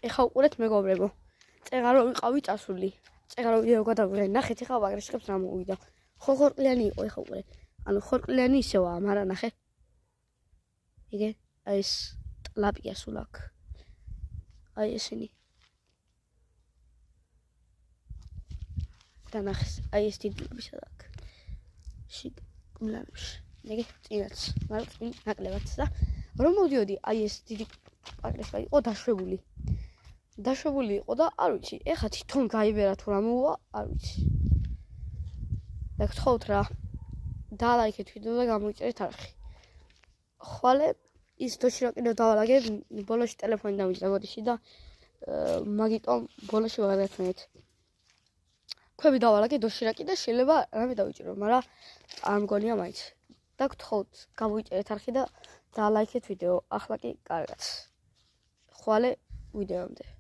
ეხა უყურეთ მეგობრებო. წეღარო ვიყავი წასული. წეღარო ვიდეო გადავიღე. ნახეთ ეხა ვაგრესებს რა მოვიდა. ხორყლიანი იყო ეხა უყურე. ანუ ხორყლიანი ისევაა, მაგრამ ნახე. იგე, აი ეს ტლაპია სულ აქ. აი ესენი. და ნახეს, აი ეს დიდლები სად აქ. შიგ მლანებში. იგე, წინაც, მაგრამ წინ ნაკლებად და რომ მოვდიოდი, აი ეს დიდი პაკრესა იყო დაშვებული. დაშვებული იყო და არ ვიცი, ეხა თვითონ გაიბერა თუ რა მოვა, არ ვიცი. და გთხოვთ რა, დალაიქეთ ვიდეო და გამოიწერეთ არხი. ხვალე ის დოში რა კიდევ დავალაგე, ბოლოში ტელეფონი დამიჯდა გოდიში და მაგიტომ ბოლოში ვაღარ გაცნეთ. ქვები დავალაგე დოში რა კიდე შეიძლება რამე დავიჭირო, მაგრამ არ მგონია მაინც. და გთხოვთ, გამოიწერეთ არხი და დალაიქეთ ვიდეო. ახლა კი კარგად. ხვალე ვიდეომდე.